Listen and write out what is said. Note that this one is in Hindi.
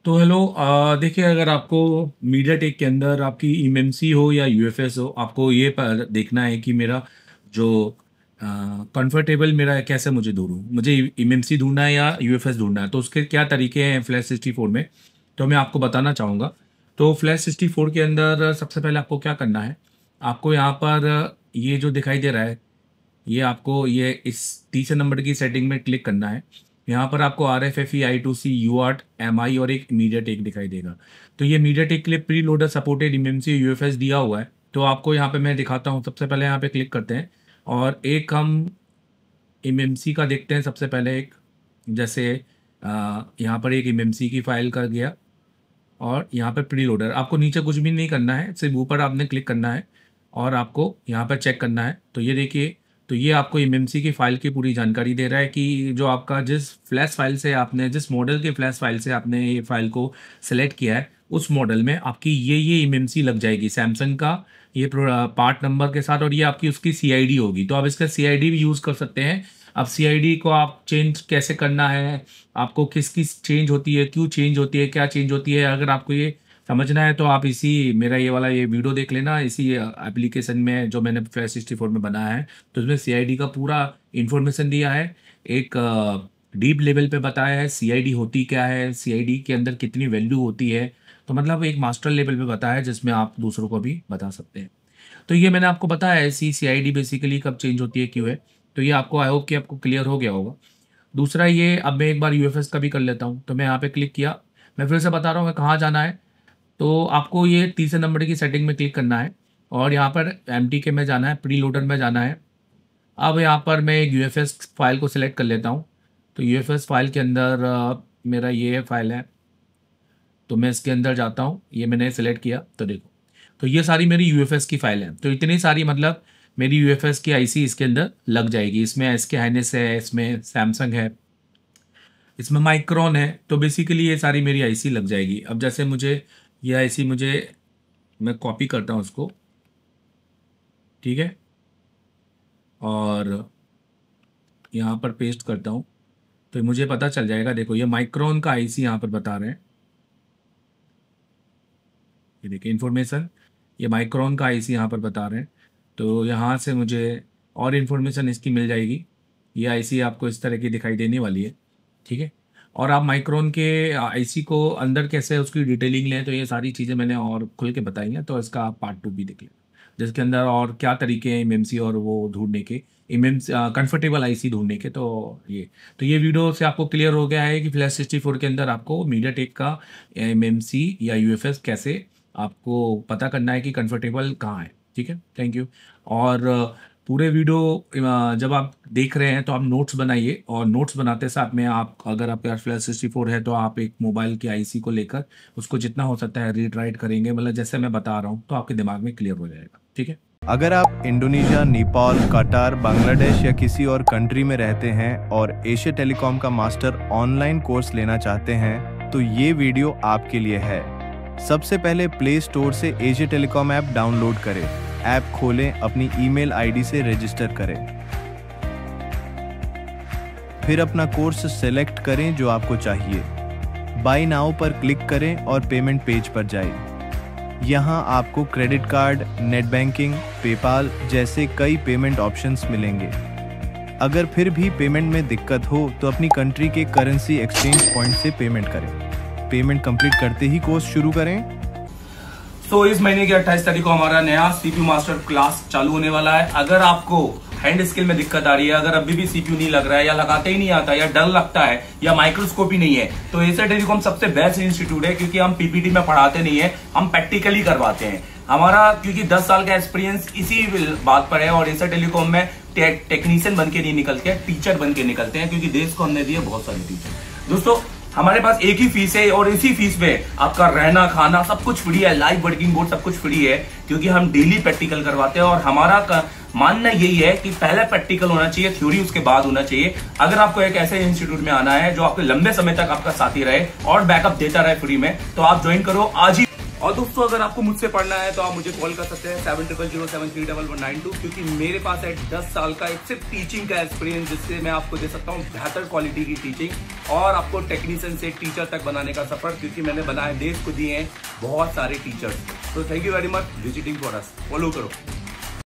तो हेलो, देखिए, अगर आपको मीडिया टेक के अंदर आपकी एमएमसी हो या यूएफएस हो, आपको ये देखना है कि मेरा जो कंफर्टेबल मेरा कैसे मुझे ढूंढूं, मुझे एमएमसी ढूंढना है या यूएफएस ढूंढना है, तो उसके क्या तरीके हैं फ्लैश 64 में, तो मैं आपको बताना चाहूँगा। तो फ्लैश 64 के अंदर सबसे पहले आपको क्या करना है, आपको यहाँ पर ये जो दिखाई दे रहा है, ये आपको ये इस तीसरे नंबर की सेटिंग में क्लिक करना है। यहाँ पर आपको R F F E I2C UART MI और एक मीडिया टेक दिखाई देगा। तो ये मीडिया टेक के लिए pre loader supported MMC UFS दिया हुआ है। तो आपको यहाँ पे मैं दिखाता हूँ। सबसे पहले यहाँ पे क्लिक करते हैं और एक हम एमएमसी का देखते हैं। सबसे पहले एक जैसे यहाँ पर एक एमएमसी की फाइल का गया और यहाँ पर प्री लोडर, आपको नीचे कुछ भी नहीं करना है, सिर्फ ऊपर आपने क्लिक करना है और आपको यहाँ पर चेक करना है। तो ये देखिए, तो ये आपको एमएमसी की फ़ाइल की पूरी जानकारी दे रहा है कि जो आपका जिस फ्लैश फाइल से आपने, जिस मॉडल के फ्लैश फाइल से आपने ये फाइल को सेलेक्ट किया है, उस मॉडल में आपकी ये एमएमसी लग जाएगी सैमसंग का ये पार्ट नंबर के साथ, और ये आपकी उसकी सीआईडी होगी। तो आप इसका सीआईडी भी यूज़ कर सकते हैं। अब सीआईडी को आप चेंज कैसे करना है, आपको किसकी चेंज होती है, क्यों चेंज होती है, क्या चेंज होती है, अगर आपको ये समझना है तो आप इसी मेरा ये वाला ये वीडियो देख लेना, इसी एप्लीकेशन में जो मैंने फ्लैश 64 में बनाया है। तो इसमें सीआईडी का पूरा इन्फॉर्मेशन दिया है, एक डीप लेवल पे बताया है सीआईडी होती क्या है, सीआईडी के अंदर कितनी वैल्यू होती है। तो मतलब एक मास्टर लेवल पे बताया है जिसमें आप दूसरों को भी बता सकते हैं। तो ये मैंने आपको बताया है सीआईडी बेसिकली कब चेंज होती है, क्यों है। तो ये आपको आई होप कि आपको क्लियर हो गया होगा। दूसरा ये, अब मैं एक बार यूएफएस का भी कर लेता हूँ। तो मैं यहाँ पे क्लिक किया, मैं फिर से बता रहा हूँ मैं कहाँ जाना है। तो आपको ये तीसरे नंबर की सेटिंग में क्लिक करना है और यहाँ पर MTK में जाना है, प्री लोडर में जाना है। अब यहाँ पर मैं एक यूएफएस फाइल को सिलेक्ट कर लेता हूँ। तो यूएफएस फाइल के अंदर मेरा ये फाइल है, तो मैं इसके अंदर जाता हूँ। ये मैंने सेलेक्ट किया, तो देखो, तो ये सारी मेरी यूएफएस की फाइल है। तो इतनी सारी मतलब मेरी यूएफएस की आईसी इसके अंदर लग जाएगी। इसमें SK हाइनेस है, इसमें सैमसंग है, इसमें माइक्रोन है। तो बेसिकली ये सारी मेरी आईसी लग जाएगी। अब जैसे मुझे ये आईसी मैं कॉपी करता हूँ उसको, ठीक है, और यहाँ पर पेस्ट करता हूँ, तो मुझे पता चल जाएगा। देखो, ये माइक्रोन का आईसी यहाँ पर बता रहे हैं, ये देखिए इन्फॉर्मेशन, ये माइक्रोन का आईसी यहाँ पर बता रहे हैं। तो यहाँ से मुझे और इन्फॉर्मेशन इसकी मिल जाएगी। ये आईसी आपको इस तरह की दिखाई देने वाली है, ठीक है। और आप माइक्रोन के आईसी को अंदर कैसे उसकी डिटेलिंग लें, तो ये सारी चीज़ें मैंने और खुल के बताई हैं। तो इसका आप पार्ट 2 भी देख लें, जिसके अंदर और क्या तरीके हैं एमएमसी और वो ढूंढने के, एमएमसी कंफर्टेबल आईसी ढूंढने के। तो ये वीडियो से आपको क्लियर हो गया है कि फ्लैश 64 के अंदर आपको मीडिया टेक का एमएमसी या यूएफएस कैसे आपको पता करना है कि कंफर्टेबल कहाँ है, ठीक है। Thank you. और पूरे वीडियो जब आप देख रहे हैं तो आप नोट्स बनाइए, और नोट्स बनाते साथ में आप, अगर आपके पास फ्लैश 64 है तो आप एक मोबाइल की आईसी को लेकर उसको जितना हो सकता है रीड राइट करेंगे, मतलब जैसे मैं बता रहा हूँ, तो आपके दिमाग में क्लियर हो जाएगा, ठीक है। अगर आप इंडोनेशिया, नेपाल, कतार, बांग्लादेश या किसी और कंट्री में रहते हैं और एशिया टेलीकॉम का मास्टर ऑनलाइन कोर्स लेना चाहते हैं तो ये वीडियो आपके लिए है। सबसे पहले प्ले स्टोर से एशिया टेलीकॉम ऐप डाउनलोड करें। ऐप खोलें, अपनी ईमेल आईडी से रजिस्टर करें, फिर अपना कोर्स सेलेक्ट करें जो आपको चाहिए। बाय नाउ पर क्लिक करें और पेमेंट पेज पर जाएं। यहाँ आपको credit card, net banking, PayPal जैसे कई पेमेंट ऑप्शंस मिलेंगे। अगर फिर भी पेमेंट में दिक्कत हो तो अपनी कंट्री के करेंसी एक्सचेंज पॉइंट से पेमेंट करें। पेमेंट कंप्लीट करते ही कोर्स शुरू करें। तो इस महीने की 28 तारीख को हमारा नया सीपीयू मास्टर क्लास चालू होने वाला है। अगर आपको हैंड स्किल में दिक्कत आ रही है, अगर अभी भी सीपीयू नहीं लग रहा है, या लगाते ही नहीं आता, या डर लगता है, या माइक्रोस्कोप ही नहीं है, तो एशिया टेलीकॉम सबसे बेस्ट इंस्टीट्यूट है। क्योंकि हम पीपीटी में पढ़ाते नहीं है, हम प्रैक्टिकली करवाते हैं। हमारा क्योंकि 10 साल का एक्सपीरियंस इसी बात पर है, और एशिया टेलीकॉम में टेक्नीशियन बन के नहीं निकलते, टीचर बन के निकलते हैं, क्योंकि देश को हमने दिए बहुत सारे टीचर। दोस्तों, हमारे पास एक ही फीस है और इसी फीस में आपका रहना, खाना सब कुछ फ्री है, लाइव वर्किंग बोर्ड सब कुछ फ्री है। क्योंकि हम डेली प्रैक्टिकल करवाते हैं, और हमारा मानना यही है कि पहले प्रैक्टिकल होना चाहिए, थ्योरी उसके बाद होना चाहिए। अगर आपको एक ऐसे इंस्टीट्यूट में आना है जो आपके लंबे समय तक आपका साथी रहे और बैकअप देता रहे फ्री में, तो आप ज्वाइन करो आज ही। और दोस्तों अगर आपको मुझसे पढ़ना है तो आप मुझे कॉल कर सकते हैं 7007313192, क्योंकि मेरे पास है 10 साल का एक सिर्फ टीचिंग का एक्सपीरियंस, जिससे मैं आपको दे सकता हूँ बेहतर क्वालिटी की टीचिंग और आपको टेक्नीशियन से टीचर तक बनाने का सफर, क्योंकि मैंने बनाए देश को दिए हैं बहुत सारे टीचर्स। तो thank you very much visiting for us. Follow करो।